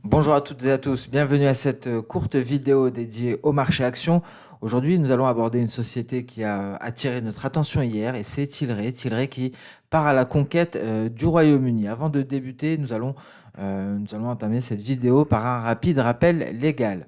Bonjour à toutes et à tous, bienvenue à cette courte vidéo dédiée au marché action. Aujourd'hui, nous allons aborder une société qui a attiré notre attention hier et c'est Tilray. Tilray qui part à la conquête du Royaume-Uni. Avant de débuter, nous allons entamer cette vidéo par un rapide rappel légal.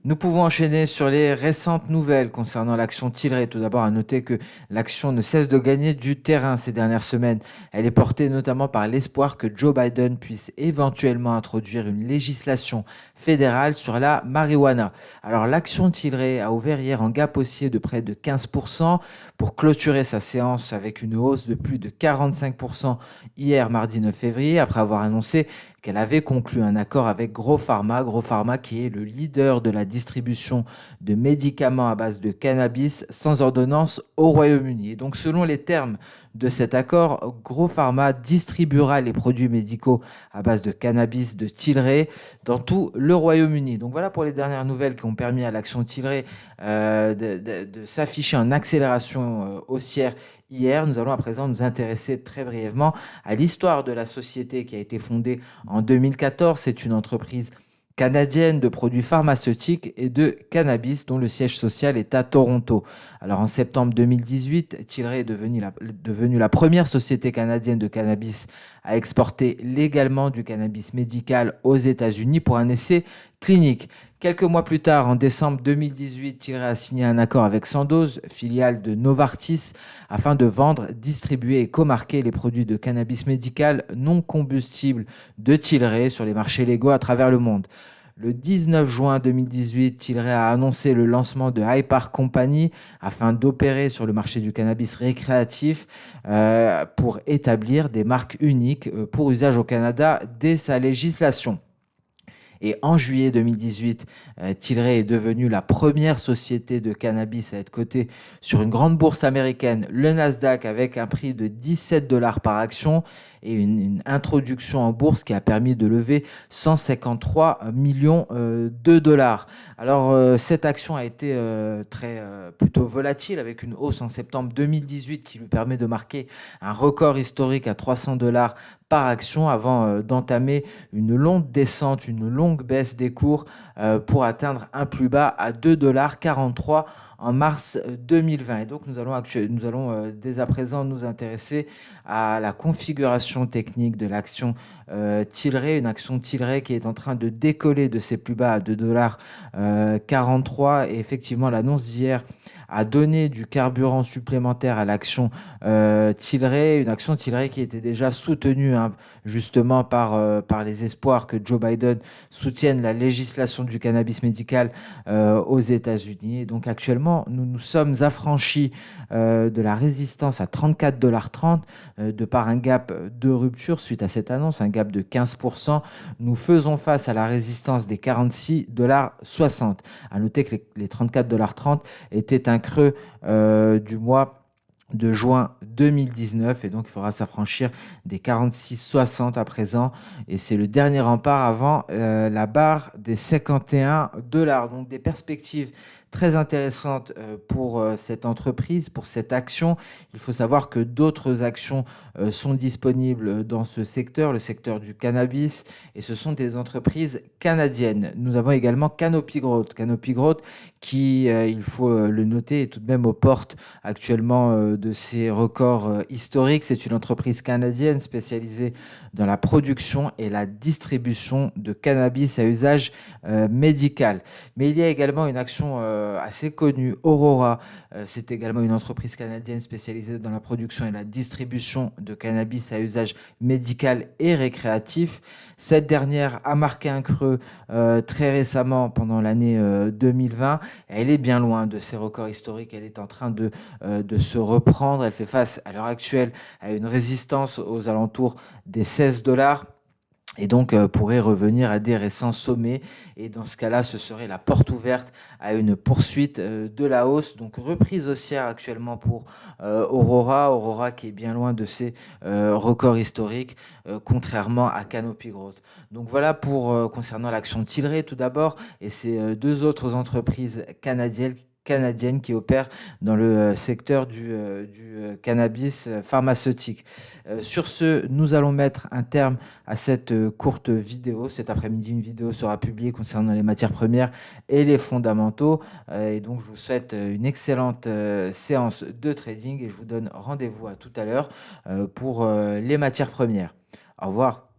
Nous pouvons enchaîner sur les récentes nouvelles concernant l'action Tilray. Tout d'abord, à noter que l'action ne cesse de gagner du terrain ces dernières semaines. Elle est portée notamment par l'espoir que Joe Biden puisse éventuellement introduire une législation fédérale sur la marijuana. Alors, l'action Tilray a ouvert hier en gap haussier de près de 15% pour clôturer sa séance avec une hausse de plus de 45% hier mardi 9 février après avoir annoncé qu'elle avait conclu un accord avec Gros Pharma qui est le leader de la distribution de médicaments à base de cannabis sans ordonnance au Royaume-Uni. Et donc selon les termes de cet accord, Gros Pharma distribuera les produits médicaux à base de cannabis de Tilray dans tout le Royaume-Uni. Donc voilà pour les dernières nouvelles qui ont permis à l'action Tilray de s'afficher en accélération haussière hier. Nous allons à présent nous intéresser très brièvement à l'histoire de la société qui a été fondée en 2014. C'est une entreprise canadienne de produits pharmaceutiques et de cannabis dont le siège social est à Toronto. Alors en septembre 2018, Tilray est devenue la première société canadienne de cannabis à exporter légalement du cannabis médical aux États-Unis pour un essai clinique. Quelques mois plus tard, en décembre 2018, Tilray a signé un accord avec Sandoz, filiale de Novartis, afin de vendre, distribuer et comarquer les produits de cannabis médical non combustibles de Tilray sur les marchés légaux à travers le monde. Le 19 juin 2018, Tilray a annoncé le lancement de Hypar Company afin d'opérer sur le marché du cannabis récréatif pour établir des marques uniques pour usage au Canada dès sa législation. Et en juillet 2018, Tilray est devenue la première société de cannabis à être cotée sur une grande bourse américaine, le Nasdaq, avec un prix de 17 dollars par action et une introduction en bourse qui a permis de lever 153 millions de dollars. Alors, cette action a été plutôt volatile avec une hausse en septembre 2018 qui lui permet de marquer un record historique à 300 dollars par action avant d'entamer une longue descente, une longue baisse des cours pour atteindre un plus bas à 2,43 $ en mars 2020. Et donc nous allons dès à présent nous intéresser à la configuration technique de l'action Tilray, une action Tilray qui est en train de décoller de ses plus bas à 2,43 $. Et effectivement, l'annonce d'hier a donné du carburant supplémentaire à l'action Tilray, une action Tilray qui était déjà soutenue justement par les espoirs que Joe Biden soutienne la législation du cannabis médical aux États-Unis. Et donc actuellement, nous nous sommes affranchis de la résistance à 34,30 $ de par un gap de rupture suite à cette annonce, un gap de 15%. Nous faisons face à la résistance des 46,60 $. À noter que les 34,30 $ étaient un creux du mois de juin 2019 et donc il faudra s'affranchir des 46,60 à présent et c'est le dernier rempart avant la barre des 51 dollars. Donc des perspectives très intéressantes pour cette entreprise, pour cette action. Il faut savoir que d'autres actions sont disponibles dans ce secteur, le secteur du cannabis, et ce sont des entreprises canadiennes. Nous avons également Canopy Growth. Canopy Growth qui, il faut le noter, est tout de même aux portes actuellement de ses records historiques. C'est une entreprise canadienne spécialisée dans la production et la distribution de cannabis à usage médical. Mais il y a également une action assez connue, Aurora. C'est également une entreprise canadienne spécialisée dans la production et la distribution de cannabis à usage médical et récréatif. Cette dernière a marqué un creux très récemment pendant l'année 2020. Elle est bien loin de ses records historiques. Elle est en train de se reprendre. Elle fait face à l'heure actuelle à une résistance aux alentours des 16 dollars et donc pourrait revenir à des récents sommets. Et dans ce cas-là, ce serait la porte ouverte à une poursuite de la hausse. Donc reprise haussière actuellement pour Aurora qui est bien loin de ses records historiques, contrairement à Canopy Growth. Donc voilà pour concernant l'action Tilray tout d'abord, et ces deux autres entreprises canadienne qui opère dans le secteur du cannabis pharmaceutique. Sur ce, nous allons mettre un terme à cette courte vidéo. Cet après-midi, une vidéo sera publiée concernant les matières premières et les fondamentaux. Et donc, je vous souhaite une excellente séance de trading et je vous donne rendez-vous à tout à l'heure pour les matières premières. Au revoir.